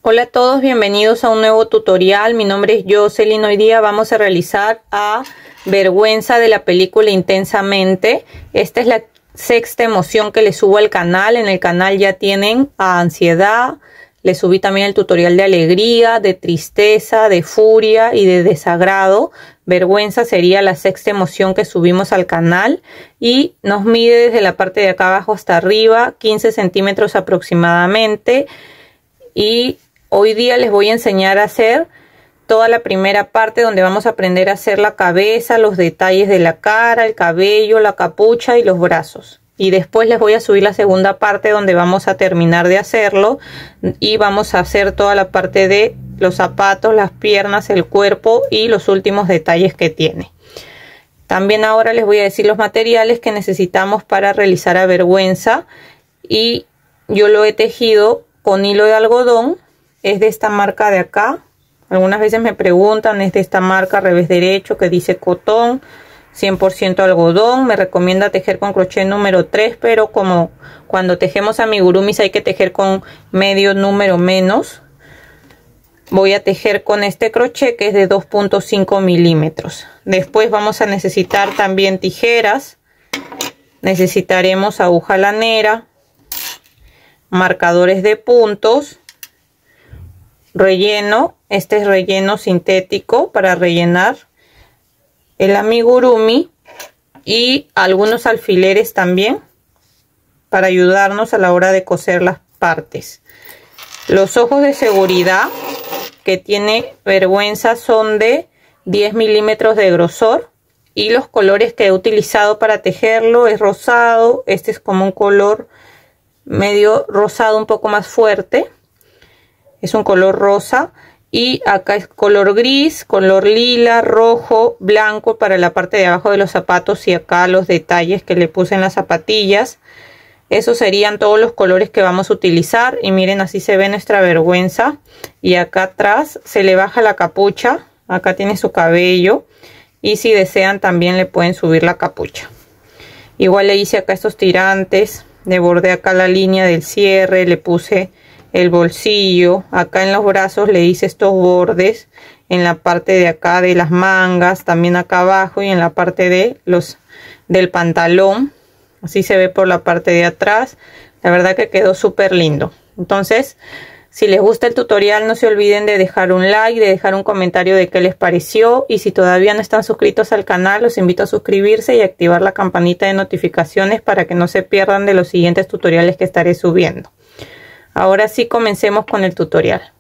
Hola a todos, bienvenidos a un nuevo tutorial. Mi nombre es Jocelyn. Hoy día vamos a realizar a Vergüenza de la película Intensamente. Esta es la sexta emoción que les subo al canal. En el canal ya tienen a Ansiedad. Les subí también el tutorial de alegría, de tristeza, de furia y de desagrado. Vergüenza sería la sexta emoción que subimos al canal y nos mide desde la parte de acá abajo hasta arriba 15 centímetros aproximadamente. Y hoy día les voy a enseñar a hacer toda la primera parte donde vamos a aprender a hacer la cabeza, los detalles de la cara, el cabello, la capucha y los brazos. Y después les voy a subir la segunda parte donde vamos a terminar de hacerlo y vamos a hacer toda la parte de los zapatos, las piernas, el cuerpo y los últimos detalles que tiene. También ahora les voy a decir los materiales que necesitamos para realizar a Vergüenza, y yo lo he tejido con hilo de algodón. Es de esta marca de acá. Algunas veces me preguntan, es de esta marca revés derecho que dice cotón, 100% algodón. Me recomienda tejer con crochet número 3, pero como cuando tejemos amigurumis hay que tejer con medio número menos, voy a tejer con este crochet que es de 2.5 milímetros. Después vamos a necesitar también tijeras. Necesitaremos aguja lanera, marcadores de puntos, relleno. Este es relleno sintético para rellenar el amigurumi, y algunos alfileres también para ayudarnos a la hora de coser las partes. Los ojos de seguridad que tiene Vergüenza son de 10 milímetros de grosor, y los colores que he utilizado para tejerlo es rosado. Este es como un color medio rosado, un poco más fuerte, es un color rosa, y acá es color gris, color lila, rojo, blanco para la parte de abajo de los zapatos, y acá los detalles que le puse en las zapatillas. Esos serían todos los colores que vamos a utilizar. Y miren, así se ve nuestra Vergüenza. Y acá atrás se le baja la capucha, acá tiene su cabello, y si desean también le pueden subir la capucha. Igual le hice acá estos tirantes, le bordé acá la línea del cierre, le puse el bolsillo, acá en los brazos le hice estos bordes en la parte de acá de las mangas, también acá abajo y en la parte de del pantalón. Así se ve por la parte de atrás. La verdad que quedó súper lindo. Entonces, si les gusta el tutorial, no se olviden de dejar un like, de dejar un comentario de qué les pareció, y si todavía no están suscritos al canal, los invito a suscribirse y activar la campanita de notificaciones para que no se pierdan de los siguientes tutoriales que estaré subiendo. Ahora sí, comencemos con el tutorial.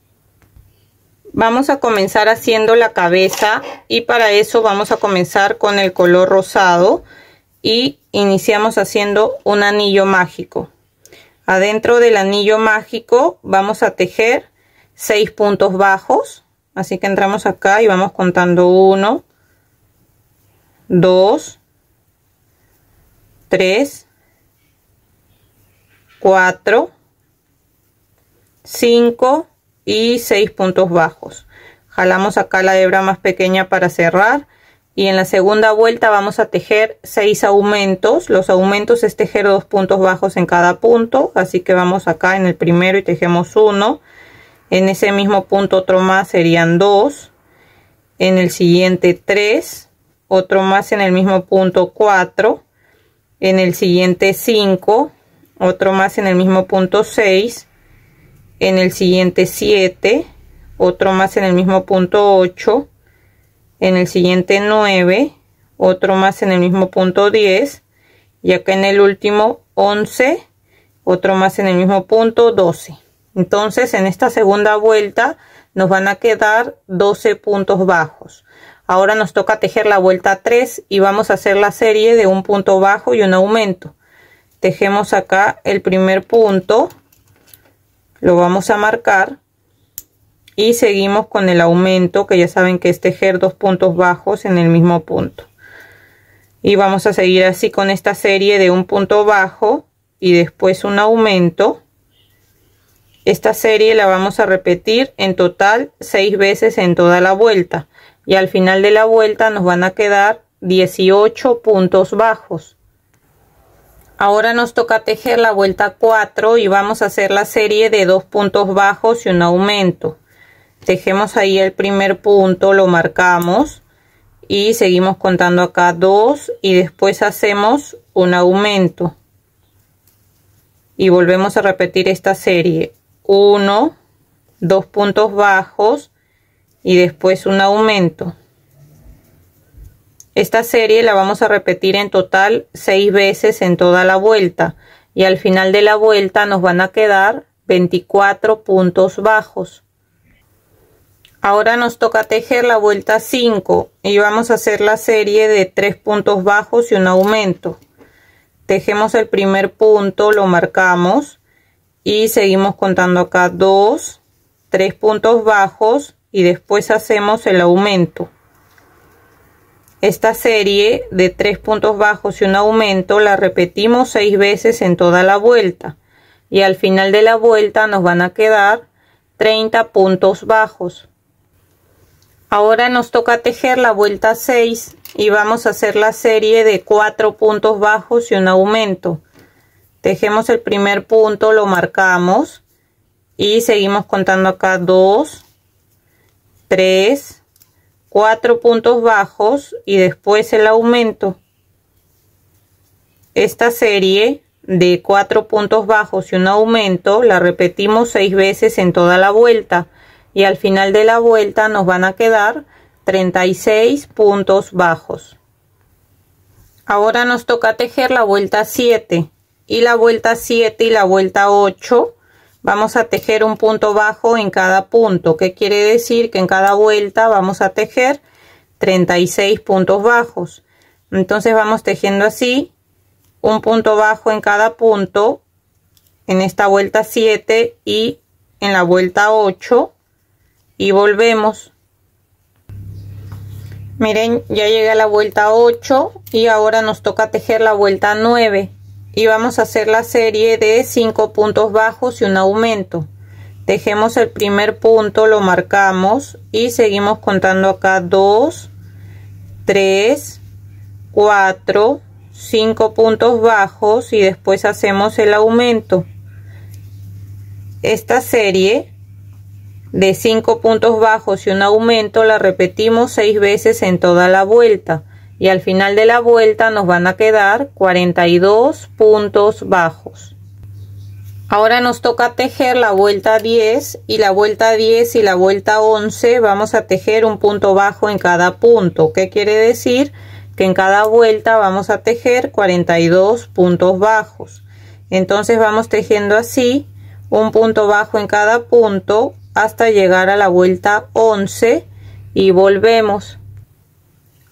Vamos a comenzar haciendo la cabeza, y para eso vamos a comenzar con el color rosado y iniciamos haciendo un anillo mágico. Adentro del anillo mágico vamos a tejer 6 puntos bajos, así que entramos acá y vamos contando 1, 2, 3, 4, 5 y 6 puntos bajos. Jalamos acá la hebra más pequeña para cerrar, y en la segunda vuelta vamos a tejer 6 aumentos. Los aumentos es tejer 2 puntos bajos en cada punto, así que vamos acá en el primero y tejemos 1, en ese mismo punto otro más, serían 2, en el siguiente 3, otro más en el mismo punto 4, en el siguiente 5, otro más en el mismo punto 6, en el siguiente 7, otro más en el mismo punto 8, en el siguiente 9, otro más en el mismo punto 10, y acá en el último 11, otro más en el mismo punto 12. Entonces en esta segunda vuelta nos van a quedar 12 puntos bajos. Ahora nos toca tejer la vuelta 3 y vamos a hacer la serie de un punto bajo y un aumento. Tejemos acá el primer punto, lo vamos a marcar, y seguimos con el aumento, que ya saben que es tejer 2 puntos bajos en el mismo punto, y vamos a seguir así con esta serie de un punto bajo y después un aumento. Esta serie la vamos a repetir en total 6 veces en toda la vuelta, y al final de la vuelta nos van a quedar 18 puntos bajos. Ahora nos toca tejer la vuelta 4 y vamos a hacer la serie de 2 puntos bajos y un aumento. Tejemos ahí el primer punto, lo marcamos y seguimos contando acá 2 y después hacemos un aumento. Y volvemos a repetir esta serie. 1, 2 puntos bajos y después un aumento. Esta serie la vamos a repetir en total 6 veces en toda la vuelta y al final de la vuelta nos van a quedar 24 puntos bajos. Ahora nos toca tejer la vuelta 5 y vamos a hacer la serie de 3 puntos bajos y un aumento. Tejemos el primer punto, lo marcamos y seguimos contando acá 2, 3 puntos bajos y después hacemos el aumento. Esta serie de 3 puntos bajos y un aumento la repetimos 6 veces en toda la vuelta y al final de la vuelta nos van a quedar 30 puntos bajos. Ahora nos toca tejer la vuelta 6 y vamos a hacer la serie de 4 puntos bajos y un aumento. Tejemos el primer punto, lo marcamos y seguimos contando acá 2, 3, 4 puntos bajos y después el aumento. Esta serie de 4 puntos bajos y un aumento la repetimos 6 veces en toda la vuelta y al final de la vuelta nos van a quedar 36 puntos bajos. Ahora nos toca tejer la vuelta 7 y la vuelta 7 y la vuelta 8 vamos a tejer un punto bajo en cada punto. ¿Qué quiere decir? Que en cada vuelta vamos a tejer 36 puntos bajos. Entonces vamos tejiendo así, un punto bajo en cada punto, en esta vuelta 7 y en la vuelta 8 y volvemos. Miren, ya llegué a la vuelta 8 y ahora nos toca tejer la vuelta 9. Y vamos a hacer la serie de 5 puntos bajos y un aumento. Tejemos el primer punto, lo marcamos y seguimos contando acá 2, 3, 4, 5 puntos bajos y después hacemos el aumento. Esta serie de 5 puntos bajos y un aumento la repetimos 6 veces en toda la vuelta. Y al final de la vuelta nos van a quedar 42 puntos bajos. Ahora nos toca tejer la vuelta 10 y la vuelta 10 y la vuelta 11 vamos a tejer un punto bajo en cada punto. ¿Qué quiere decir? Que en cada vuelta vamos a tejer 42 puntos bajos. Entonces vamos tejiendo así un punto bajo en cada punto hasta llegar a la vuelta 11 y volvemos.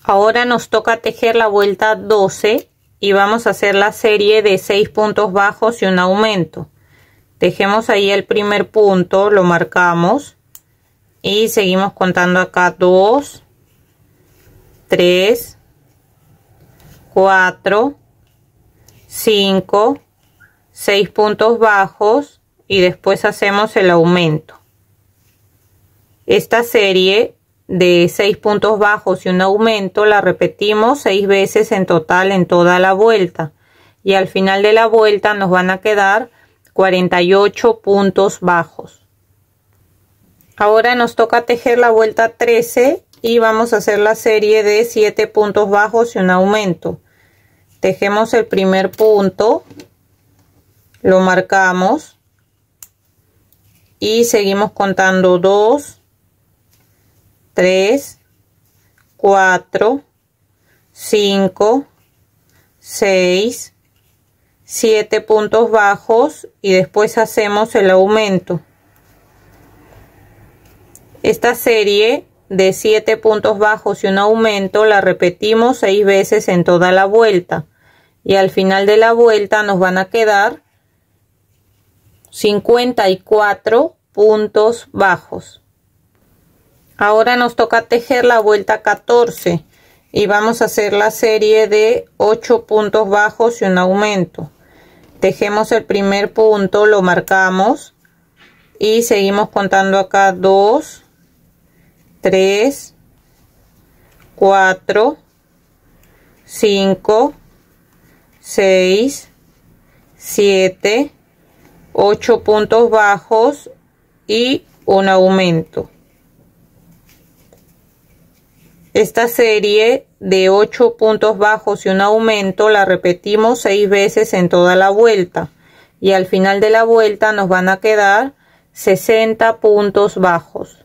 Ahora nos toca tejer la vuelta 12 y vamos a hacer la serie de 6 puntos bajos y un aumento. Tejemos ahí el primer punto, lo marcamos y seguimos contando acá 2, 3, 4, 5, 6 puntos bajos y después hacemos el aumento. Esta serie de 6 puntos bajos y un aumento la repetimos 6 veces en total en toda la vuelta y al final de la vuelta nos van a quedar 48 puntos bajos. Ahora nos toca tejer la vuelta 13 y vamos a hacer la serie de 7 puntos bajos y un aumento. Tejemos el primer punto, lo marcamos y seguimos contando 2, 3, 4, 5, 6, 7 puntos bajos y después hacemos el aumento. Esta serie de 7 puntos bajos y un aumento la repetimos 6 veces en toda la vuelta y al final de la vuelta nos van a quedar 54 puntos bajos. Ahora nos toca tejer la vuelta 14 y vamos a hacer la serie de 8 puntos bajos y un aumento. Tejemos el primer punto, lo marcamos y seguimos contando acá 2, 3, 4, 5, 6, 7, 8 puntos bajos y un aumento. Esta serie de 8 puntos bajos y un aumento la repetimos 6 veces en toda la vuelta y al final de la vuelta nos van a quedar 60 puntos bajos.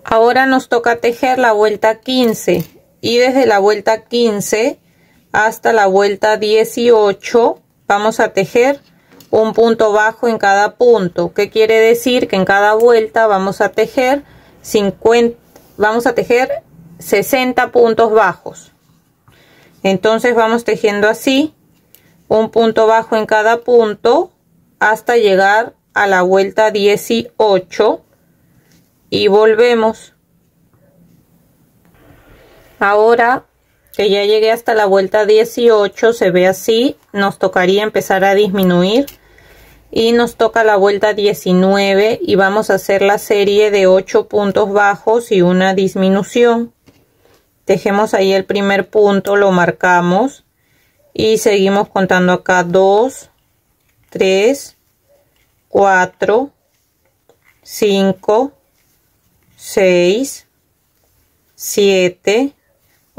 Ahora nos toca tejer la vuelta 15 y desde la vuelta 15 hasta la vuelta 18 vamos a tejer un punto bajo en cada punto. ¿Qué quiere decir? Que en cada vuelta vamos a tejer 60 puntos bajos. Entonces vamos tejiendo así, un punto bajo en cada punto hasta llegar a la vuelta 18 y volvemos. Ahora que ya llegué hasta la vuelta 18, se ve así, nos tocaría empezar a disminuir y nos toca la vuelta 19 y vamos a hacer la serie de 8 puntos bajos y una disminución. Tejemos ahí el primer punto, lo marcamos y seguimos contando acá 2, 3, 4, 5, 6, 7,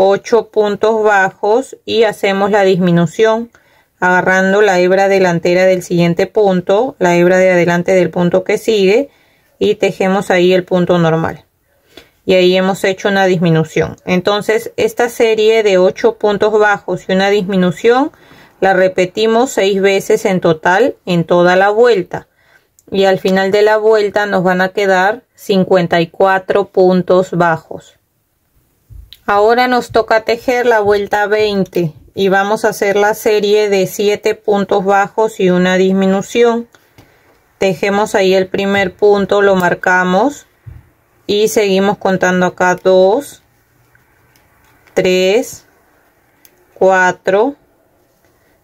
8 puntos bajos y hacemos la disminución agarrando la hebra delantera del siguiente punto, la hebra de adelante del punto que sigue y tejemos ahí el punto normal. Y ahí hemos hecho una disminución. Entonces esta serie de 8 puntos bajos y una disminución la repetimos 6 veces en total en toda la vuelta. Y al final de la vuelta nos van a quedar 54 puntos bajos. Ahora nos toca tejer la vuelta 20 y vamos a hacer la serie de 7 puntos bajos y una disminución. Tejemos ahí el primer punto, lo marcamos y seguimos contando acá 2, 3, 4,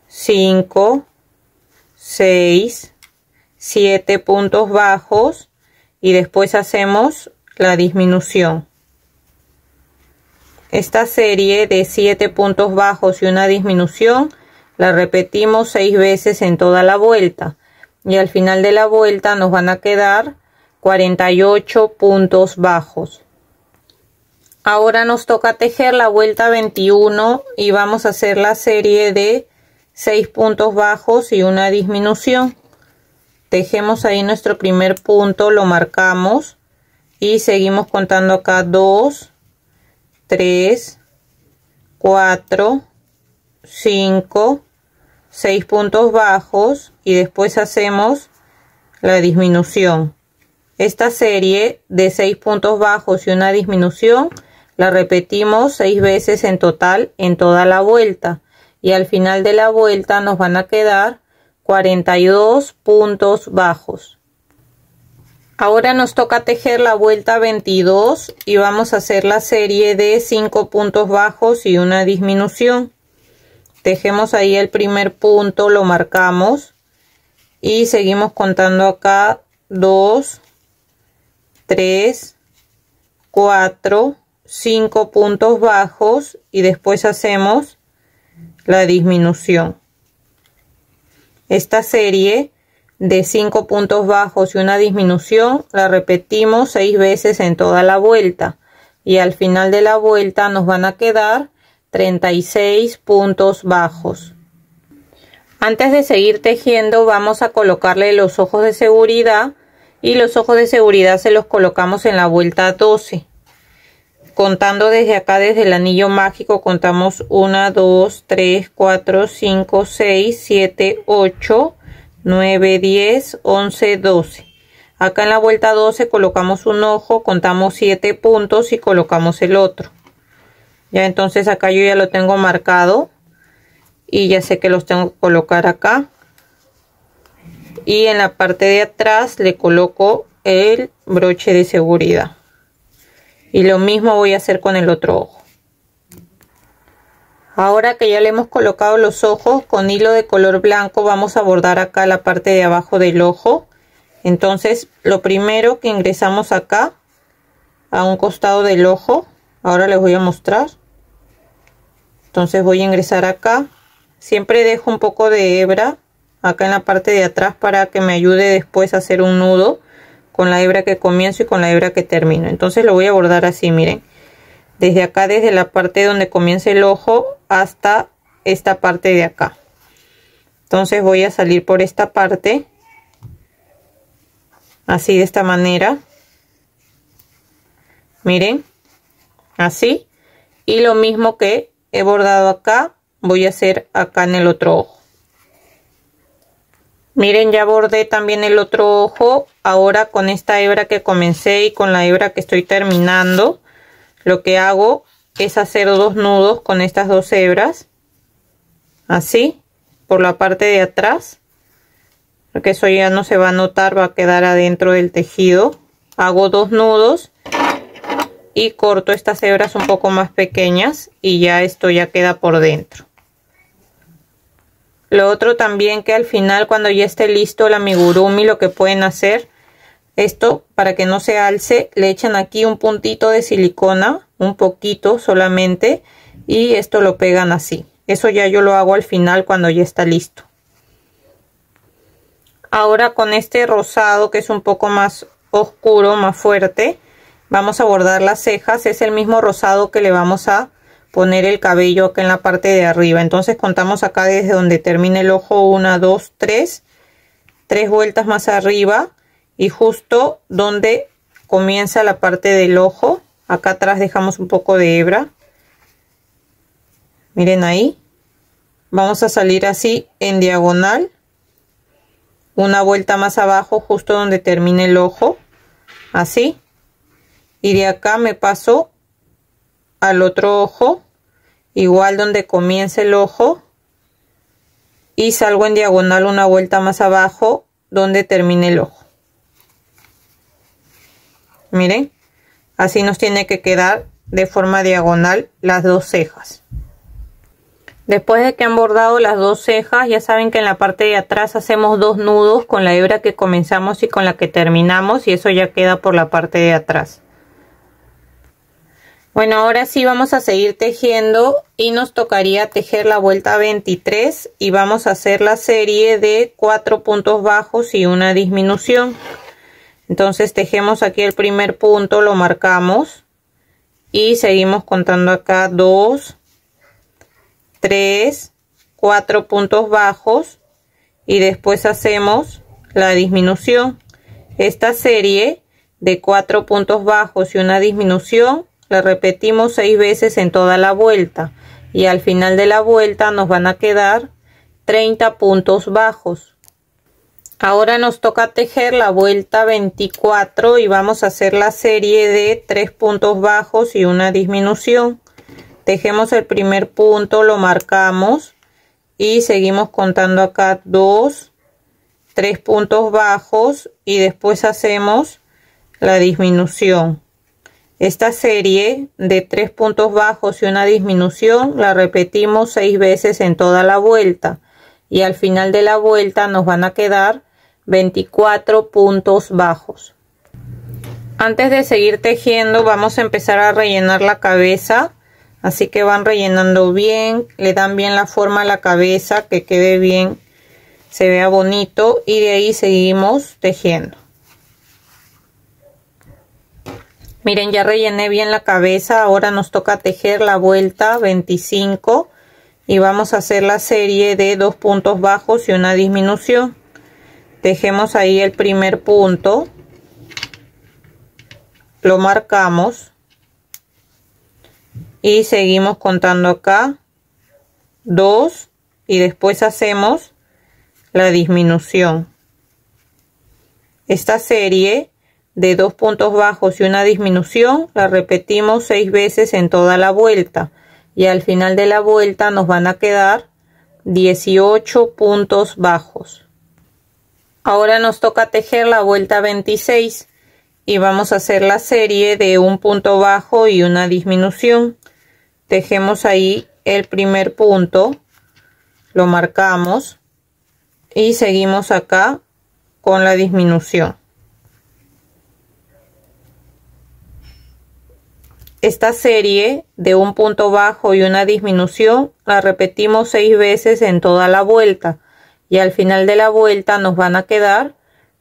5, 6, 7 puntos bajos y después hacemos la disminución. Esta serie de 7 puntos bajos y una disminución la repetimos 6 veces en toda la vuelta y al final de la vuelta nos van a quedar 48 puntos bajos. Ahora nos toca tejer la vuelta 21 y vamos a hacer la serie de 6 puntos bajos y una disminución. Tejemos ahí nuestro primer punto, lo marcamos y seguimos contando acá 2, 3, 4, 5, 6 puntos bajos y después hacemos la disminución. Esta serie de 6 puntos bajos y una disminución la repetimos 6 veces en total en toda la vuelta y al final de la vuelta nos van a quedar 42 puntos bajos. Ahora nos toca tejer la vuelta 22 y vamos a hacer la serie de 5 puntos bajos y una disminución. Tejemos ahí el primer punto, lo marcamos y seguimos contando acá 2, 3, 4, 5 puntos bajos y después hacemos la disminución. Esta serie de 5 puntos bajos y una disminución la repetimos 6 veces en toda la vuelta y al final de la vuelta nos van a quedar 36 puntos bajos. Antes de seguir tejiendo vamos a colocarle los ojos de seguridad y los ojos de seguridad se los colocamos en la vuelta 12. Contando desde acá, desde el anillo mágico, contamos 1, 2, 3, 4, 5, 6, 7, 8, 9, 10, 11, 12. Acá en la vuelta 12 colocamos un ojo, contamos 7 puntos y colocamos el otro. Ya entonces acá yo ya lo tengo marcado y ya sé que los tengo que colocar acá. Y en la parte de atrás le coloco el broche de seguridad. Y lo mismo voy a hacer con el otro ojo. Ahora que ya le hemos colocado los ojos, con hilo de color blanco vamos a bordar acá la parte de abajo del ojo. Entonces lo primero que ingresamos acá a un costado del ojo, ahora les voy a mostrar. Entonces voy a ingresar acá, siempre dejo un poco de hebra acá en la parte de atrás para que me ayude después a hacer un nudo con la hebra que comienzo y con la hebra que termino. Entonces lo voy a bordar así, miren, desde acá, desde la parte donde comienza el ojo hasta esta parte de acá. Entonces voy a salir por esta parte, así, de esta manera, miren, así, y lo mismo que he bordado acá voy a hacer acá en el otro ojo. Miren, ya bordé también el otro ojo. Ahora con esta hebra que comencé y con la hebra que estoy terminando, lo que hago es hacer 2 nudos con estas 2 hebras, así, por la parte de atrás, porque eso ya no se va a notar, va a quedar adentro del tejido. Hago 2 nudos y corto estas hebras un poco más pequeñas y ya esto ya queda por dentro. Lo otro también, que al final, cuando ya esté listo el amigurumi, lo que pueden hacer, esto para que no se alce, le echan aquí un puntito de silicona, un poquito solamente, y esto lo pegan así. Eso ya yo lo hago al final cuando ya está listo. Ahora con este rosado, que es un poco más oscuro, más fuerte, vamos a bordar las cejas. Es el mismo rosado que le vamos a poner el cabello acá en la parte de arriba. Entonces contamos acá desde donde termina el ojo, 1, 2, 3 vueltas más arriba, y justo donde comienza la parte del ojo, acá atrás dejamos un poco de hebra, miren ahí, vamos a salir así en diagonal, una vuelta más abajo justo donde termina el ojo, así, y de acá me paso al otro ojo, igual donde comienza el ojo, y salgo en diagonal una vuelta más abajo donde termine el ojo. Miren, así nos tiene que quedar de forma diagonal las 2 cejas. Después de que han bordado las 2 cejas, ya saben que en la parte de atrás hacemos 2 nudos con la hebra que comenzamos y con la que terminamos, y eso ya queda por la parte de atrás. Bueno, ahora sí vamos a seguir tejiendo y nos tocaría tejer la vuelta 23 y vamos a hacer la serie de 4 puntos bajos y una disminución. Entonces tejemos aquí el primer punto, lo marcamos y seguimos contando acá 2, 3, 4 puntos bajos y después hacemos la disminución. Esta serie de 4 puntos bajos y una disminución la repetimos 6 veces en toda la vuelta y al final de la vuelta nos van a quedar 30 puntos bajos. Ahora nos toca tejer la vuelta 24 y vamos a hacer la serie de 3 puntos bajos y una disminución. Tejemos el primer punto, lo marcamos y seguimos contando acá 2, 3 puntos bajos y después hacemos la disminución. Esta serie de 3 puntos bajos y una disminución la repetimos 6 veces en toda la vuelta y al final de la vuelta nos van a quedar 24 puntos bajos. Antes de seguir tejiendo vamos a empezar a rellenar la cabeza, así que van rellenando bien, le dan bien la forma a la cabeza, que quede bien, se vea bonito, y de ahí seguimos tejiendo. Miren, ya rellené bien la cabeza. Ahora nos toca tejer la vuelta 25 y vamos a hacer la serie de 2 puntos bajos y una disminución. Tejemos ahí el primer punto, lo marcamos y seguimos contando acá 2 y después hacemos la disminución. Esta serie de 2 puntos bajos y una disminución la repetimos 6 veces en toda la vuelta y al final de la vuelta nos van a quedar 18 puntos bajos. Ahora nos toca tejer la vuelta 26 y vamos a hacer la serie de 1 punto bajo y una disminución. Tejemos ahí el primer punto, lo marcamos y seguimos acá con la disminución. Esta serie de 1 punto bajo y una disminución la repetimos 6 veces en toda la vuelta y al final de la vuelta nos van a quedar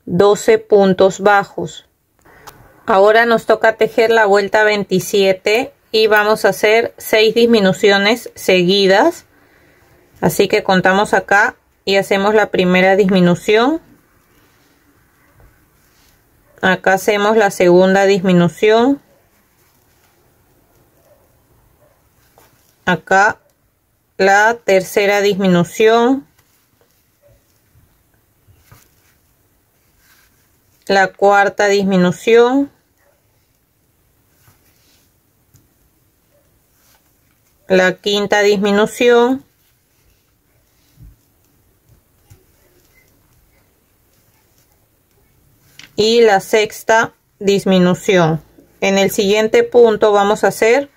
12 puntos bajos. Ahora nos toca tejer la vuelta 27 y vamos a hacer 6 disminuciones seguidas. Así que contamos acá y hacemos la primera disminución. Acá hacemos la segunda disminución. Acá la tercera disminución. La cuarta disminución. La quinta disminución. Y la sexta disminución. En el siguiente punto vamos a hacer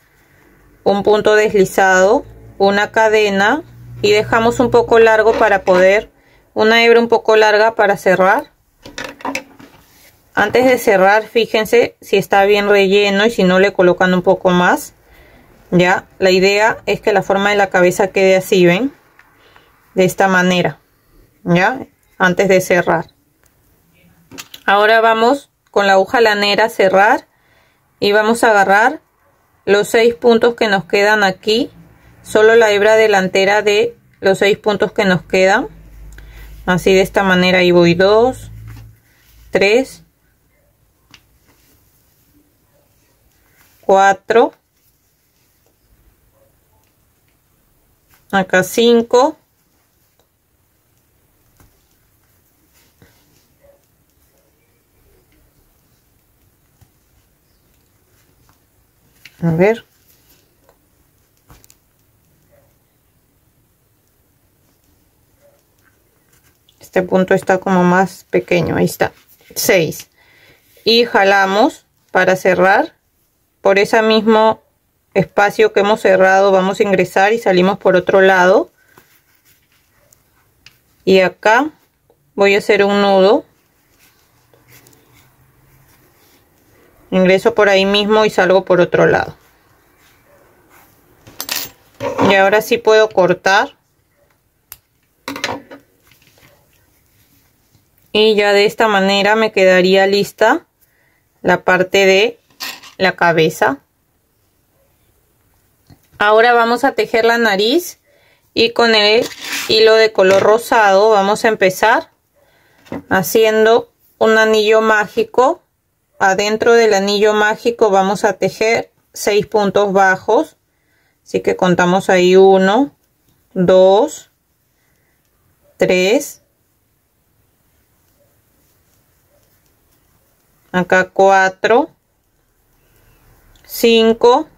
un punto deslizado, una cadena y dejamos un poco largo para poder, una hebra un poco larga para cerrar. Antes de cerrar, fíjense si está bien relleno y si no, le colocan un poco más. Ya, la idea es que la forma de la cabeza quede así, ¿ven? De esta manera, ya, antes de cerrar. Ahora vamos con la aguja lanera a cerrar y vamos a agarrar los 6 puntos que nos quedan aquí, solo la hebra delantera de los 6 puntos que nos quedan, así de esta manera. Ahí voy 2, 3, 4, acá 5, a ver, este punto está como más pequeño, ahí está, 6, y jalamos para cerrar. Por ese mismo espacio que hemos cerrado vamos a ingresar y salimos por otro lado, y acá voy a hacer un nudo, ingreso por ahí mismo y salgo por otro lado. Y ahora sí puedo cortar y ya de esta manera me quedaría lista la parte de la cabeza. Ahora vamos a tejer la nariz y con el hilo de color rosado vamos a empezar haciendo un anillo mágico. Adentro del anillo mágico vamos a tejer 6 puntos bajos, así que contamos ahí 1, 2, 3, acá 4, 5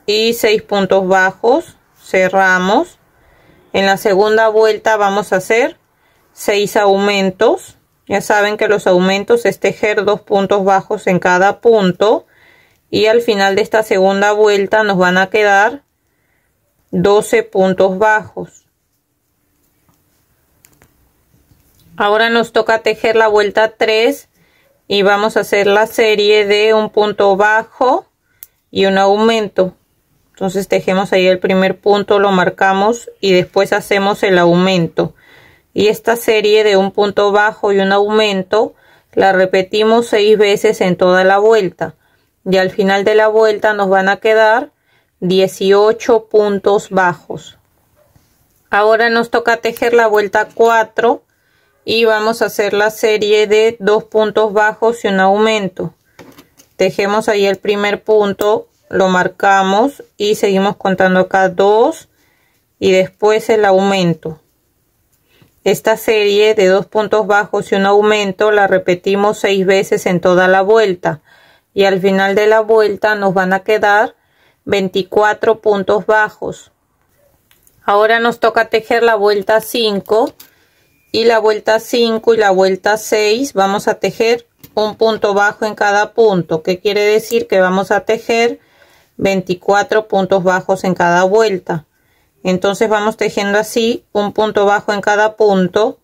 y 6 puntos bajos. Cerramos. En la segunda vuelta vamos a hacer 6 aumentos. Ya saben que los aumentos es tejer 2 puntos bajos en cada punto, y al final de esta segunda vuelta nos van a quedar 12 puntos bajos. Ahora nos toca tejer la vuelta 3 y vamos a hacer la serie de un punto bajo y un aumento. Entonces tejemos ahí el primer punto, lo marcamos y después hacemos el aumento. Y esta serie de un punto bajo y un aumento la repetimos 6 veces en toda la vuelta. Y al final de la vuelta nos van a quedar 18 puntos bajos. Ahora nos toca tejer la vuelta 4 y vamos a hacer la serie de 2 puntos bajos y un aumento. Tejemos ahí el primer punto, lo marcamos y seguimos contando acá 2 y después el aumento. Esta serie de 2 puntos bajos y un aumento la repetimos 6 veces en toda la vuelta, y al final de la vuelta nos van a quedar 24 puntos bajos. Ahora nos toca tejer la vuelta 5 y la vuelta 5 y la vuelta 6 vamos a tejer un punto bajo en cada punto, que quiere decir que vamos a tejer 24 puntos bajos en cada vuelta. Entonces vamos tejiendo así un punto bajo en cada punto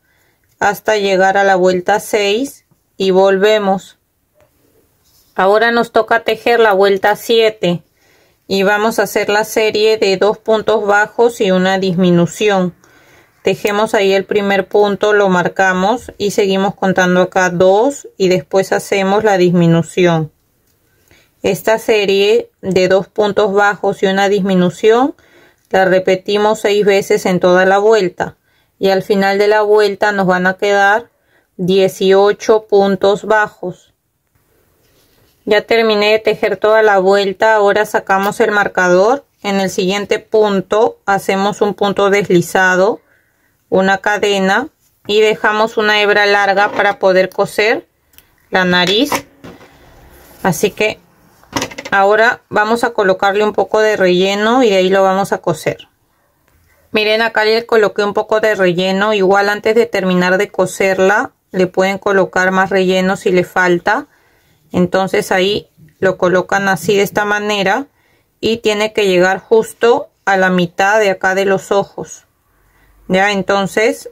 hasta llegar a la vuelta 6 y volvemos. Ahora nos toca tejer la vuelta 7 y vamos a hacer la serie de 2 puntos bajos y una disminución. tejemos ahí el primer punto, lo marcamos y seguimos contando acá 2 y después hacemos la disminución. Esta serie de 2 puntos bajos y una disminución la repetimos 6 veces en toda la vuelta y al final de la vuelta nos van a quedar 18 puntos bajos. Ya terminé de tejer toda la vuelta, ahora sacamos el marcador. En el siguiente punto hacemos un punto deslizado, una cadena y dejamos una hebra larga para poder coser la nariz. Así que ahora vamos a colocarle un poco de relleno y de ahí lo vamos a coser. Miren, acá le coloqué un poco de relleno. Igual antes de terminar de coserla le pueden colocar más relleno si le falta. Entonces ahí lo colocan así de esta manera y tiene que llegar justo a la mitad de acá de los ojos. Ya, entonces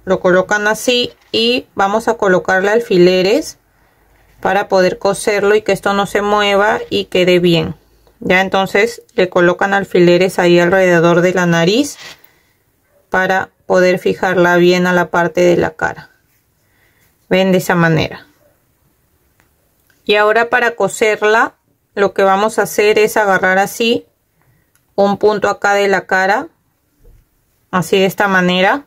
lo colocan así y vamos a colocarle alfileres para poder coserlo y que esto no se mueva y quede bien. Ya, entonces le colocan alfileres ahí alrededor de la nariz para poder fijarla bien a la parte de la cara. Ven, de esa manera. Y ahora para coserla lo que vamos a hacer es agarrar así un punto acá de la cara, así de esta manera,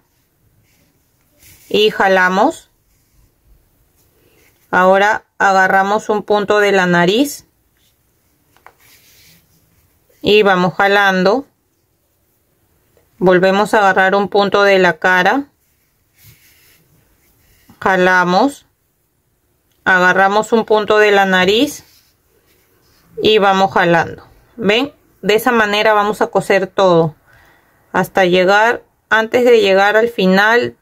y jalamos. Ahora agarramos un punto de la nariz y vamos jalando. Volvemos a agarrar un punto de la cara, jalamos, agarramos un punto de la nariz y vamos jalando. Ven, de esa manera vamos a coser todo hasta llegar, antes de llegar al final,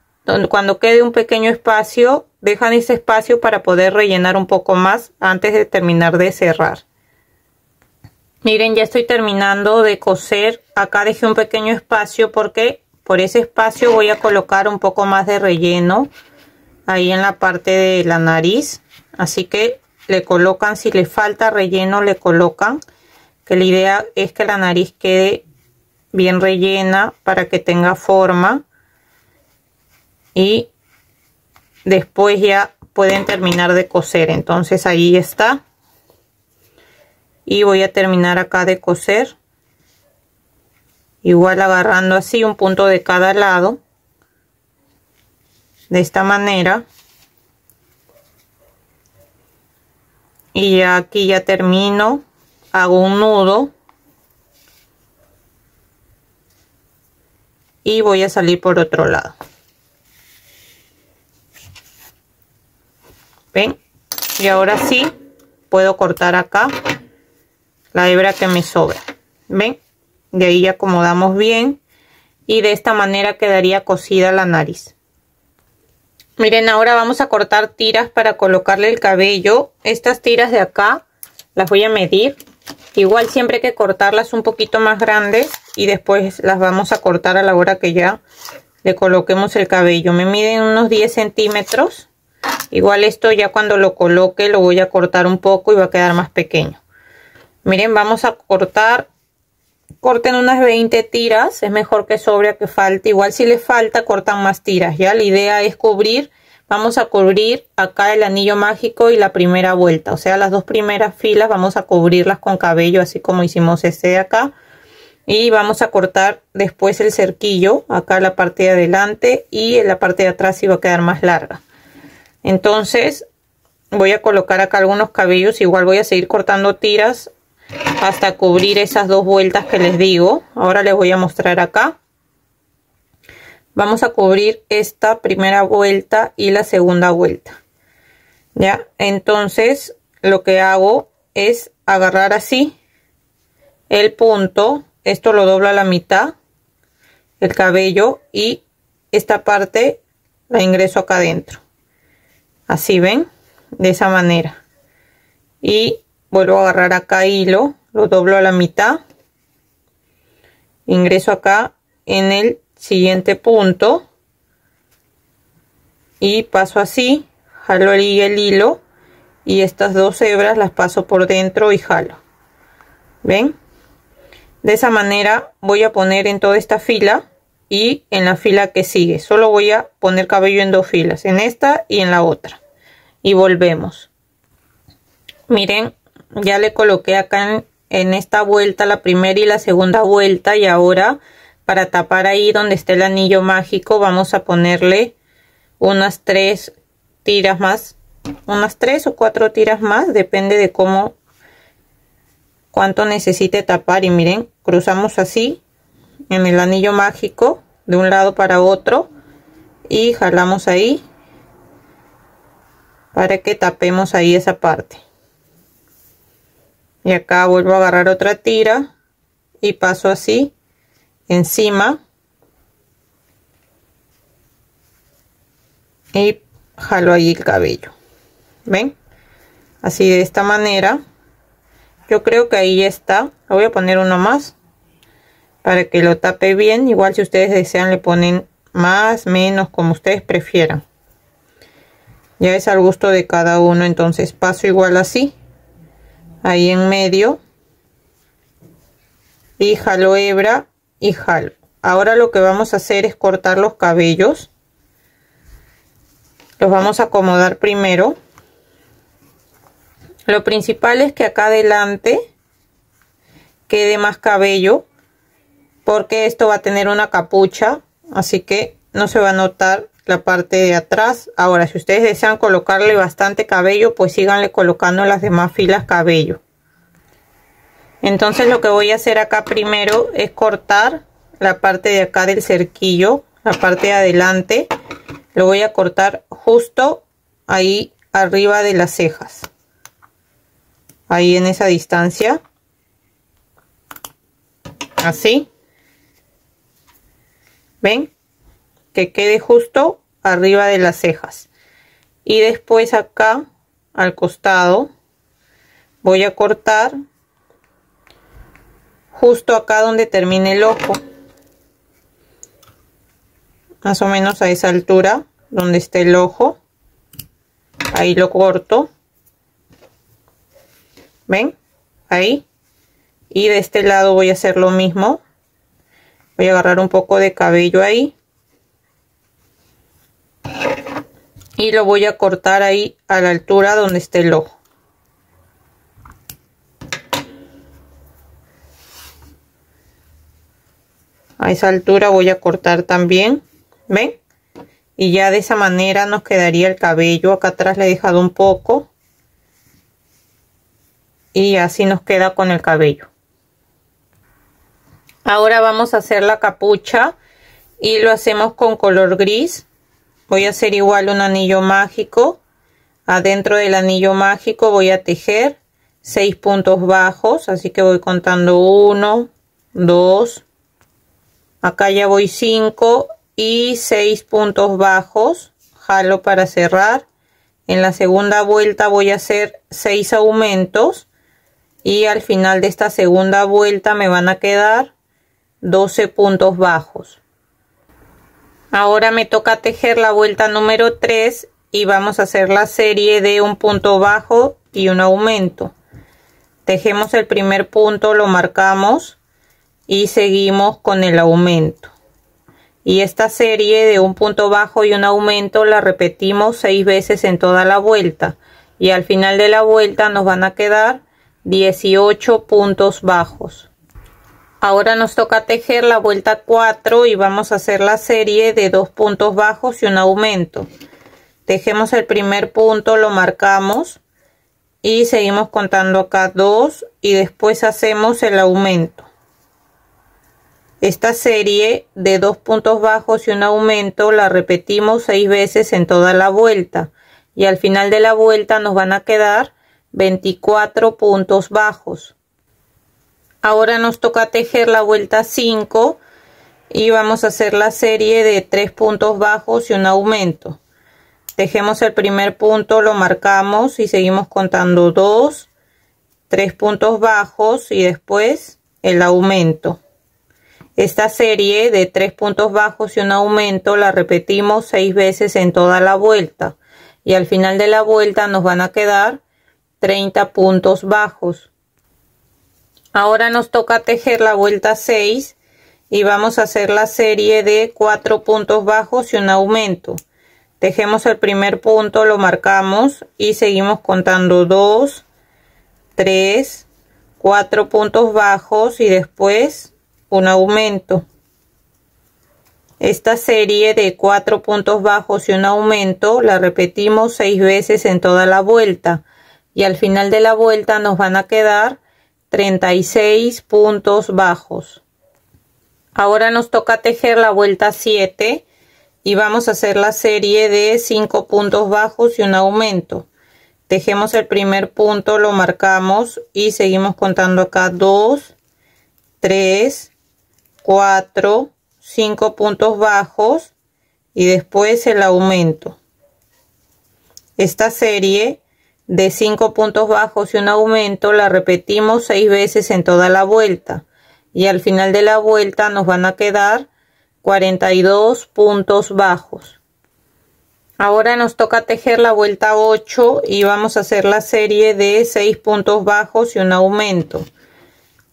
cuando quede un pequeño espacio, dejan ese espacio para poder rellenar un poco más antes de terminar de cerrar. Miren, ya estoy terminando de coser. Acá dejé un pequeño espacio porque por ese espacio voy a colocar un poco más de relleno ahí en la parte de la nariz. Así que le colocan, si le falta relleno le colocan, que la idea es que la nariz quede bien rellena para que tenga forma y después ya pueden terminar de coser. Entonces ahí está. Y voy a terminar acá de coser, igual agarrando así un punto de cada lado, de esta manera. Y ya aquí ya termino, hago un nudo y voy a salir por otro lado. ¿Ven? Y ahora sí puedo cortar acá la hebra que me sobra. ¿Ven? De ahí ya acomodamos bien y de esta manera quedaría cosida la nariz. Miren, ahora vamos a cortar tiras para colocarle el cabello. Estas tiras de acá las voy a medir. Igual siempre hay que cortarlas un poquito más grandes y después las vamos a cortar a la hora que ya le coloquemos el cabello. Me miden unos 10 centímetros. Igual esto ya cuando lo coloque lo voy a cortar un poco y va a quedar más pequeño. Miren, vamos a cortar. Corten unas 20 tiras, es mejor que sobre a que falte. Igual si les falta cortan más tiras, ya. La idea es cubrir, vamos a cubrir acá el anillo mágico y la primera vuelta. O sea, las dos primeras filas vamos a cubrirlas con cabello, así como hicimos este de acá. Y vamos a cortar después el cerquillo, acá la parte de adelante y en la parte de atrás sí va a quedar más larga. Entonces voy a colocar acá algunos cabellos, igual voy a seguir cortando tiras hasta cubrir esas dos vueltas que les digo. Ahora les voy a mostrar acá. Vamos a cubrir esta primera vuelta y la segunda vuelta. Ya, entonces lo que hago es agarrar así el punto, esto lo doblo a la mitad, el cabello, y esta parte la ingreso acá adentro. Así, ven, de esa manera. Y vuelvo a agarrar acá hilo, lo doblo a la mitad, ingreso acá en el siguiente punto y paso así, jalo el hilo y estas dos hebras las paso por dentro y jalo. ¿Ven? De esa manera voy a poner en toda esta fila y en la fila que sigue. Solo voy a poner cabello en 2 filas, en esta y en la otra, y volvemos. Miren, ya le coloqué acá en esta vuelta la primera y la segunda vuelta, y ahora para tapar ahí donde esté el anillo mágico vamos a ponerle unas 3 tiras más, unas 3 o 4 tiras más, depende de cuánto necesite tapar. Y miren, cruzamos así en el anillo mágico de un lado para otro y jalamos ahí para que tapemos ahí esa parte. Y acá vuelvo a agarrar otra tira y paso así encima y jalo ahí el cabello. ¿Ven? Así, de esta manera. Yo creo que ahí ya está. Le voy a poner uno más para que lo tape bien. Igual si ustedes desean le ponen más, menos, como ustedes prefieran. Ya es al gusto de cada uno. Entonces paso igual así, ahí en medio, y jalo hebra y jalo. Ahora lo que vamos a hacer es cortar los cabellos. Los vamos a acomodar primero. Lo principal es que acá adelante quede más cabello, porque esto va a tener una capucha, así que no se va a notar la parte de atrás. Ahora, si ustedes desean colocarle bastante cabello, pues síganle colocando en las demás filas cabello. Entonces lo que voy a hacer acá primero es cortar la parte de acá del cerquillo, la parte de adelante. Lo voy a cortar justo ahí arriba de las cejas, ahí en esa distancia, así. ¿Ven? Que quede justo arriba de las cejas. Y después acá al costado voy a cortar justo acá donde termine el ojo, más o menos a esa altura donde esté el ojo. Ahí lo corto. ¿Ven? Ahí. Y de este lado voy a hacer lo mismo. Voy a agarrar un poco de cabello ahí y lo voy a cortar ahí a la altura donde esté el ojo. A esa altura voy a cortar también. ¿Ven? Y ya de esa manera nos quedaría el cabello. Acá atrás le he dejado un poco y así nos queda con el cabello. Ahora vamos a hacer la capucha y lo hacemos con color gris. Voy a hacer igual un anillo mágico. Adentro del anillo mágico voy a tejer 6 puntos bajos, así que voy contando 1, 2, acá ya voy 5 y 6 puntos bajos. Jalo para cerrar. En la segunda vuelta voy a hacer 6 aumentos y al final de esta segunda vuelta me van a quedar 12 puntos bajos. Ahora me toca tejer la vuelta número 3 y vamos a hacer la serie de un punto bajo y un aumento. Tejemos el primer punto, lo marcamos y seguimos con el aumento. Y esta serie de un punto bajo y un aumento la repetimos 6 veces en toda la vuelta. Y al final de la vuelta nos van a quedar 18 puntos bajos. Ahora nos toca tejer la vuelta 4 y vamos a hacer la serie de 2 puntos bajos y un aumento. Tejemos el primer punto, lo marcamos y seguimos contando acá 2 y después hacemos el aumento. Esta serie de 2 puntos bajos y un aumento la repetimos 6 veces en toda la vuelta y al final de la vuelta nos van a quedar 24 puntos bajos. Ahora nos toca tejer la vuelta 5 y vamos a hacer la serie de 3 puntos bajos y un aumento. Tejemos el primer punto, lo marcamos y seguimos contando 2, 3 puntos bajos y después el aumento. Esta serie de 3 puntos bajos y un aumento la repetimos 6 veces en toda la vuelta y al final de la vuelta nos van a quedar 30 puntos bajos. Ahora nos toca tejer la vuelta 6 y vamos a hacer la serie de 4 puntos bajos y un aumento. Tejemos el primer punto, lo marcamos y seguimos contando 2, 3, 4 puntos bajos y después un aumento. Esta serie de 4 puntos bajos y un aumento la repetimos 6 veces en toda la vuelta y al final de la vuelta nos van a quedar 36 puntos bajos. Ahora nos toca tejer la vuelta 7 y vamos a hacer la serie de 5 puntos bajos y un aumento. Tejemos el primer punto, lo marcamos y seguimos contando acá 2, 3, 4, 5 puntos bajos y después el aumento. Esta serie de 5 puntos bajos y un aumento la repetimos 6 veces en toda la vuelta y al final de la vuelta nos van a quedar 42 puntos bajos. Ahora nos toca tejer la vuelta 8 y vamos a hacer la serie de 6 puntos bajos y un aumento.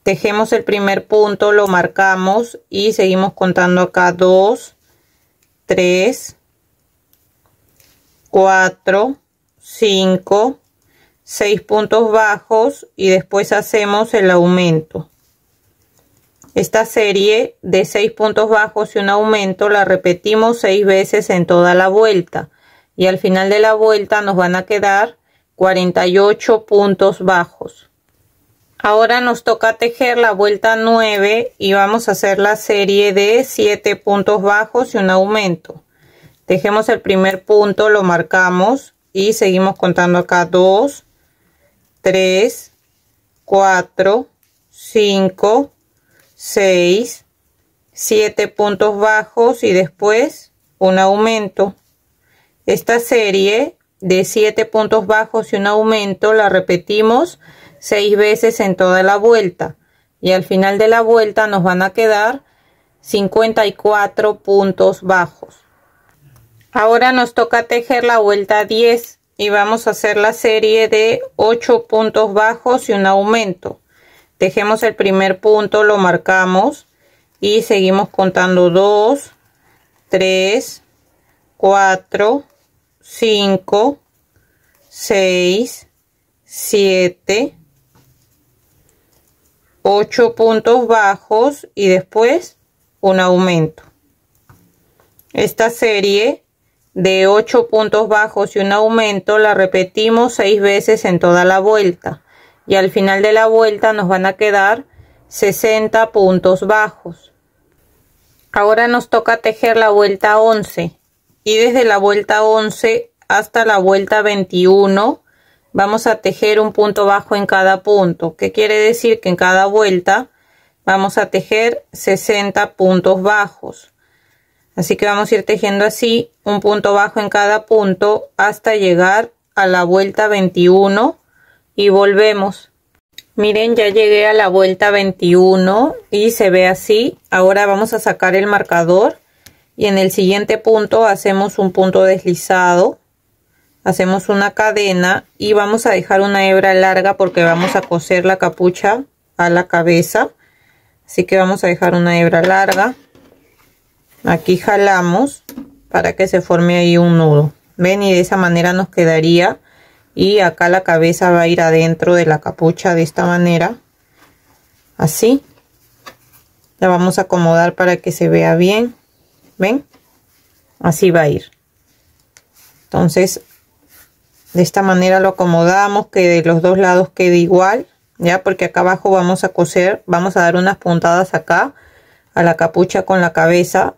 Tejemos el primer punto, lo marcamos y seguimos contando acá 2, 3, 4, 5, 6 puntos bajos y después hacemos el aumento. Esta serie de 6 puntos bajos y un aumento la repetimos 6 veces en toda la vuelta y al final de la vuelta nos van a quedar 48 puntos bajos. Ahora nos toca tejer la vuelta 9 y vamos a hacer la serie de 7 puntos bajos y un aumento. Tejemos el primer punto, lo marcamos y seguimos contando acá 2, 3, 4, 5, 6, 7 puntos bajos y después un aumento. Esta serie de 7 puntos bajos y un aumento la repetimos 6 veces en toda la vuelta y al final de la vuelta nos van a quedar 54 puntos bajos. Ahora nos toca tejer la vuelta 10 y vamos a hacer la serie de 8 puntos bajos y un aumento. Tejemos el primer punto, lo marcamos y seguimos contando 2, 3, 4, 5, 6, 7, 8 puntos bajos y después un aumento. Esta serie de 8 puntos bajos y un aumento la repetimos 6 veces en toda la vuelta y al final de la vuelta nos van a quedar 60 puntos bajos. Ahora nos toca tejer la vuelta 11 y desde la vuelta 11 hasta la vuelta 21 vamos a tejer un punto bajo en cada punto, que quiere decir que en cada vuelta vamos a tejer 60 puntos bajos. Así que vamos a ir tejiendo así un punto bajo en cada punto hasta llegar a la vuelta 21 y volvemos. Miren, ya llegué a la vuelta 21 y se ve así. Ahora vamos a sacar el marcador y en el siguiente punto hacemos un punto deslizado, hacemos una cadena y vamos a dejar una hebra larga porque vamos a coser la capucha a la cabeza. Así que vamos a dejar una hebra larga. Aquí jalamos para que se forme ahí un nudo. Ven, y de esa manera nos quedaría. Y acá la cabeza va a ir adentro de la capucha de esta manera. Así. La vamos a acomodar para que se vea bien. ¿Ven? Así va a ir. Entonces, de esta manera lo acomodamos, que de los dos lados quede igual. Ya, porque acá abajo vamos a coser, vamos a dar unas puntadas acá a la capucha con la cabeza,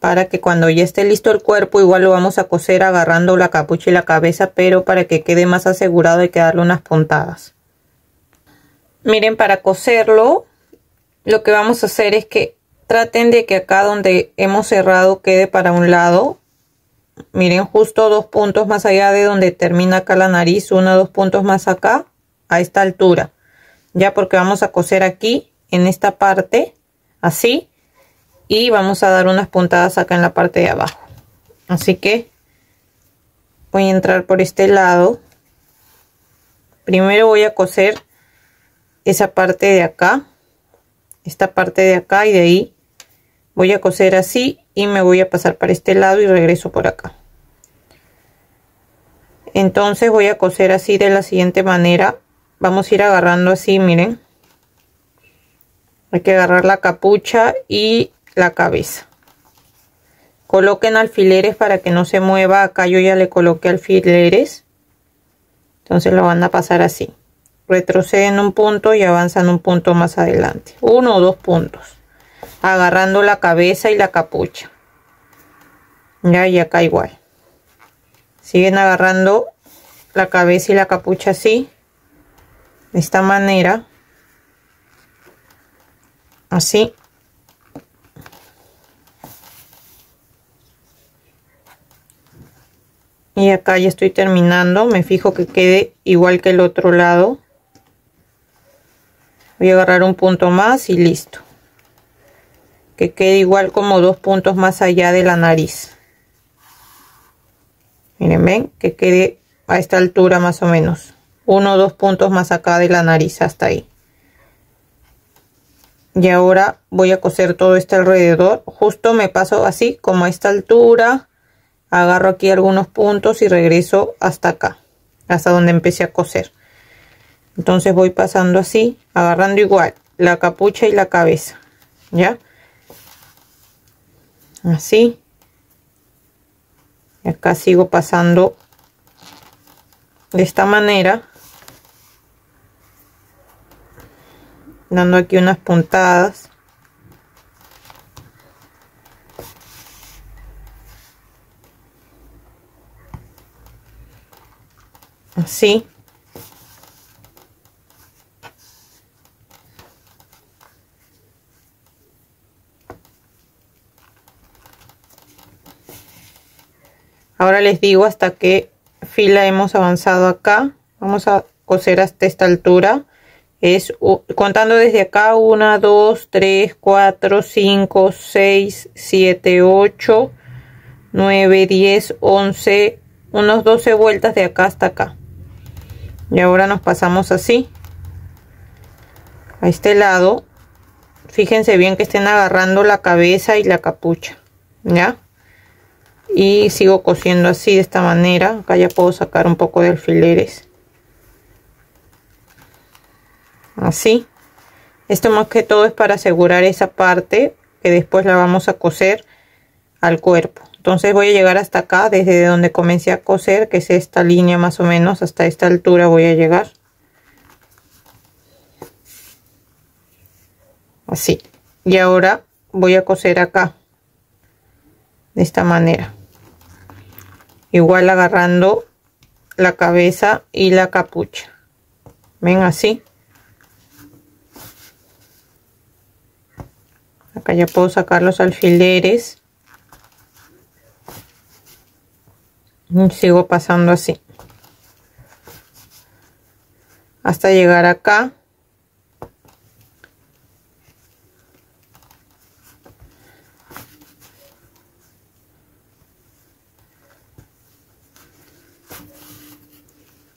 para que cuando ya esté listo el cuerpo igual lo vamos a coser agarrando la capucha y la cabeza, pero para que quede más asegurado hay que darle unas puntadas. Miren, para coserlo lo que vamos a hacer es que traten de que acá donde hemos cerrado quede para un lado. Miren, justo 2 puntos más allá de donde termina acá la nariz, 1 o 2 puntos más acá, a esta altura. Ya, porque vamos a coser aquí en esta parte así y vamos a dar unas puntadas acá en la parte de abajo. Así que voy a entrar por este lado. Primero voy a coser esa parte de acá, esta parte de acá, y de ahí Voy a coser así y me voy a pasar para este lado y regreso por acá. Entonces voy a coser así de la siguiente manera. Vamos a ir agarrando así, miren. Hay que agarrar la capucha y la cabeza. Coloquen alfileres para que no se mueva. Acá yo ya le coloqué alfileres. Entonces lo van a pasar así. Retroceden un punto y avanzan un punto más adelante. 1 o 2 puntos. Agarrando la cabeza y la capucha. Ya, y acá igual. Siguen agarrando la cabeza y la capucha así. De esta manera. Así. Y acá ya estoy terminando. Me fijo que quede igual que el otro lado. Voy a agarrar un punto más y listo. Que quede igual como 2 puntos más allá de la nariz. Miren, ven que quede a esta altura más o menos. 1 o 2 puntos más acá de la nariz, hasta ahí. Y ahora voy a coser todo este alrededor. Justo me paso así como a esta altura. Agarro aquí algunos puntos y regreso hasta acá. Hasta donde empecé a coser. Entonces voy pasando así. Agarrando igual la capucha y la cabeza. ¿Ya? Así. Y acá sigo pasando de esta manera. Dando aquí unas puntadas. Así. Ahora les digo hasta qué fila hemos avanzado acá. Vamos a coser hasta esta altura. Es contando desde acá 1, 2, 3, 4, 5, 6, 7, 8, 9, 10, 11, unos 12 vueltas de acá hasta acá. Y ahora nos pasamos así a este lado. Fíjense bien que estén agarrando la cabeza y la capucha, ¿ya? Y sigo cosiendo así de esta manera. Acá ya puedo sacar un poco de alfileres. Así. Esto más que todo es para asegurar esa parte que después la vamos a coser al cuerpo. Entonces voy a llegar hasta acá, desde donde comencé a coser, que es esta línea más o menos, hasta esta altura voy a llegar. Así. Y ahora voy a coser acá. De esta manera. Igual agarrando la cabeza y la capucha. ¿Ven? Así. Acá ya puedo sacar los alfileres. Y sigo pasando así. Hasta llegar acá.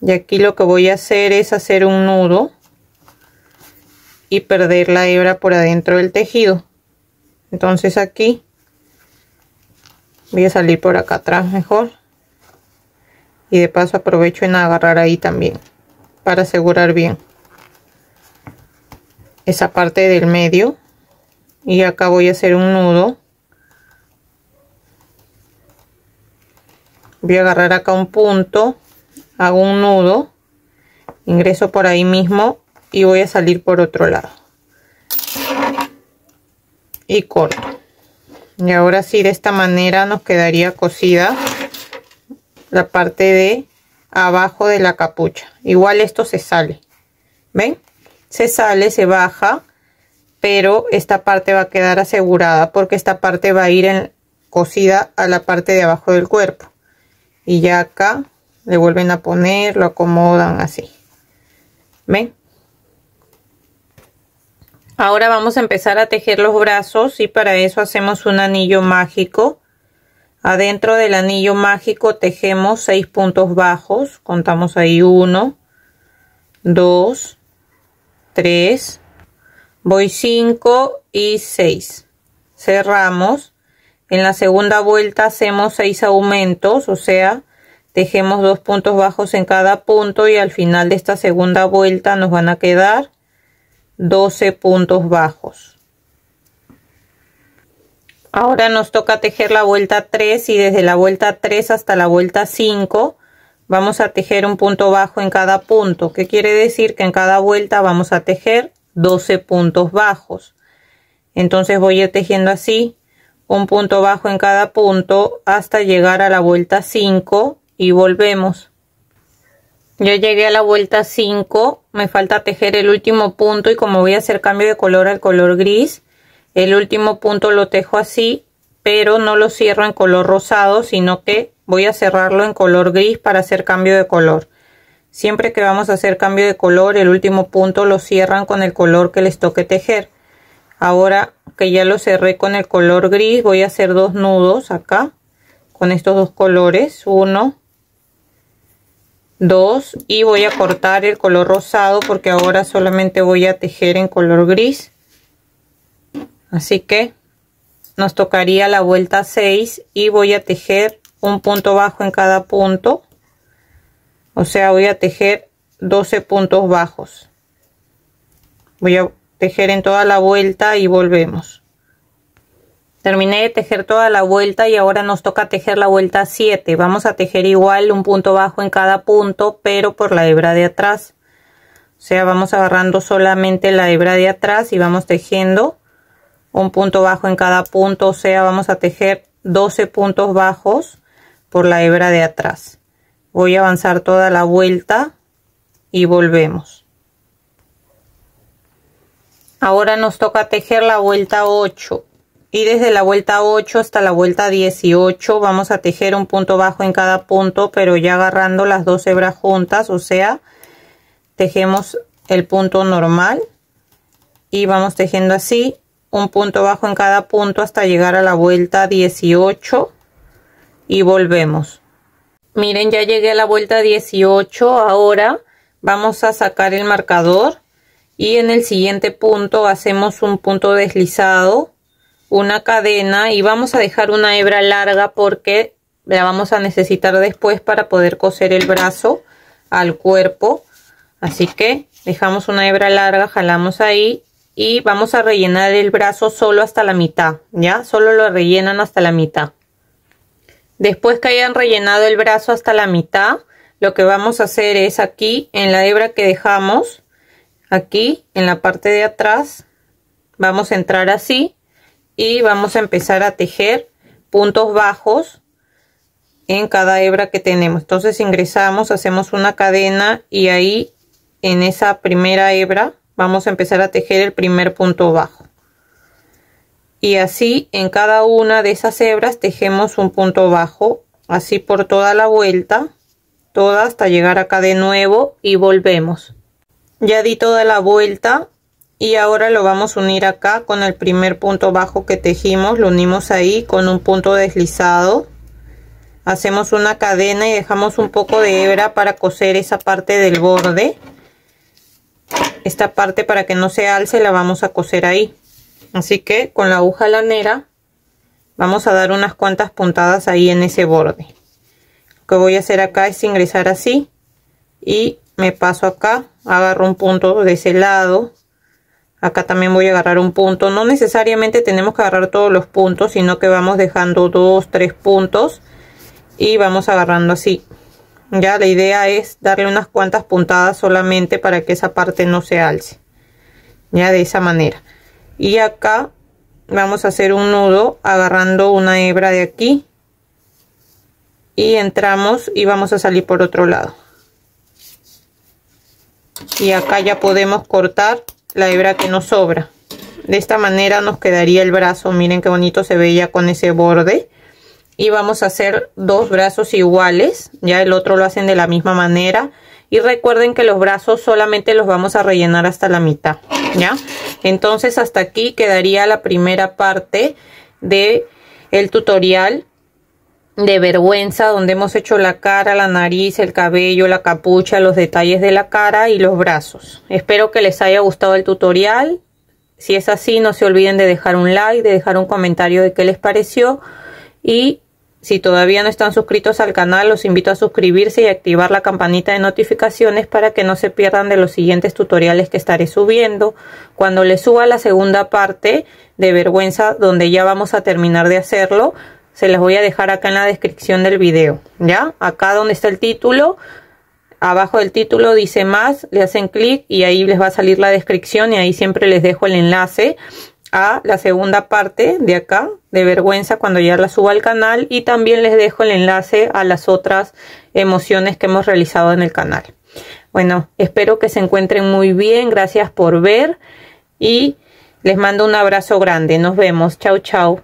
Y aquí lo que voy a hacer es hacer un nudo y perder la hebra por adentro del tejido. Entonces aquí voy a salir por acá atrás mejor. Y de paso aprovecho en agarrar ahí también para asegurar bien esa parte del medio. Y acá voy a hacer un nudo. Voy a agarrar acá un punto. Hago un nudo, ingreso por ahí mismo y voy a salir por otro lado y corto. Y ahora sí, de esta manera nos quedaría cosida la parte de abajo de la capucha. Igual esto se sale, ¿ven? Se sale, se baja, pero esta parte va a quedar asegurada porque esta parte va a ir cosida a la parte de abajo del cuerpo. Y ya acá le vuelven a poner, lo acomodan así. ¿Ven? Ahora vamos a empezar a tejer los brazos y para eso hacemos un anillo mágico. Adentro del anillo mágico tejemos 6 puntos bajos. Contamos ahí 1, 2, 3, voy 5 y 6. cerramos. En la segunda vuelta hacemos 6 aumentos, o sea, tejemos 2 puntos bajos en cada punto y al final de esta segunda vuelta nos van a quedar 12 puntos bajos. Ahora nos toca tejer la vuelta 3 y desde la vuelta 3 hasta la vuelta 5 vamos a tejer un punto bajo en cada punto, que quiere decir que en cada vuelta vamos a tejer 12 puntos bajos. Entonces voy a ir tejiendo así un punto bajo en cada punto hasta llegar a la vuelta 5 y volvemos. Ya llegué a la vuelta 5, me falta tejer el último punto y como voy a hacer cambio de color al color gris, el último punto lo tejo así, pero no lo cierro en color rosado, sino que voy a cerrarlo en color gris para hacer cambio de color. Siempre que vamos a hacer cambio de color, el último punto lo cierran con el color que les toque tejer. Ahora que ya lo cerré con el color gris, voy a hacer 2 nudos acá con estos 2 colores, 1, 2, y voy a cortar el color rosado porque ahora solamente voy a tejer en color gris. Así que nos tocaría la vuelta 6 y voy a tejer un punto bajo en cada punto, o sea, voy a tejer 12 puntos bajos. Voy a tejer en toda la vuelta y volvemos. Terminé de tejer toda la vuelta y ahora nos toca tejer la vuelta 7. Vamos a tejer igual un punto bajo en cada punto, pero por la hebra de atrás. O sea, vamos agarrando solamente la hebra de atrás y vamos tejiendo un punto bajo en cada punto, o sea, vamos a tejer 12 puntos bajos por la hebra de atrás. Voy a avanzar toda la vuelta y volvemos. Ahora nos toca tejer la vuelta 8 y desde la vuelta 8 hasta la vuelta 18 vamos a tejer un punto bajo en cada punto, pero ya agarrando las 2 hebras juntas, o sea, tejemos el punto normal y vamos tejiendo así un punto bajo en cada punto hasta llegar a la vuelta 18 y volvemos. Miren, ya llegué a la vuelta 18. Ahora vamos a sacar el marcador y en el siguiente punto hacemos un punto deslizado, una cadena y vamos a dejar una hebra larga porque la vamos a necesitar después para poder coser el brazo al cuerpo. Así que dejamos una hebra larga, jalamos ahí y vamos a rellenar el brazo solo hasta la mitad, ya, solo lo rellenan hasta la mitad. Después que hayan rellenado el brazo hasta la mitad, lo que vamos a hacer es aquí en la hebra que dejamos, aquí en la parte de atrás, vamos a entrar así y vamos a empezar a tejer puntos bajos en cada hebra que tenemos. Entonces ingresamos, hacemos una cadena y ahí en esa primera hebra vamos a empezar a tejer el primer punto bajo. Y así en cada una de esas hebras tejemos un punto bajo, así por toda la vuelta, toda hasta llegar acá de nuevo y volvemos. Ya di toda la vuelta y ahora lo vamos a unir acá con el primer punto bajo que tejimos, lo unimos ahí con un punto deslizado. Hacemos una cadena y dejamos un poco de hebra para coser esa parte del borde. Esta parte, para que no se alce, la vamos a coser ahí. Así que con la aguja lanera vamos a dar unas cuantas puntadas ahí en ese borde. Lo que voy a hacer acá es ingresar así y me paso acá, agarro un punto de ese lado. Acá también voy a agarrar un punto. No necesariamente tenemos que agarrar todos los puntos, sino que vamos dejando 2, 3 puntos y vamos agarrando así. Ya la idea es darle unas cuantas puntadas solamente para que esa parte no se alce. Ya de esa manera. Y acá vamos a hacer un nudo agarrando una hebra de aquí. Y entramos y vamos a salir por otro lado. Y acá ya podemos cortar la hebra que nos sobra. De esta manera nos quedaría el brazo. Miren qué bonito se ve ya con ese borde. Y vamos a hacer 2 brazos iguales, ya el otro lo hacen de la misma manera y recuerden que los brazos solamente los vamos a rellenar hasta la mitad, ya. Entonces hasta aquí quedaría la primera parte de el tutorial de vergüenza, donde hemos hecho la cara, la nariz, el cabello, la capucha, los detalles de la cara y los brazos. Espero que les haya gustado el tutorial. Si es así, no se olviden de dejar un like, de dejar un comentario de qué les pareció. Y si todavía no están suscritos al canal, los invito a suscribirse y activar la campanita de notificaciones para que no se pierdan de los siguientes tutoriales que estaré subiendo. Cuando les suba la segunda parte de vergüenza, donde ya vamos a terminar de hacerlo, se las voy a dejar acá en la descripción del video. ¿Ya? Acá donde está el título, abajo del título dice más, le hacen clic y ahí les va a salir la descripción y ahí siempre les dejo el enlace a la segunda parte de acá de vergüenza cuando ya la suba al canal, y también les dejo el enlace a las otras emociones que hemos realizado en el canal. Bueno, espero que se encuentren muy bien, gracias por ver y les mando un abrazo grande. Nos vemos, chau chau.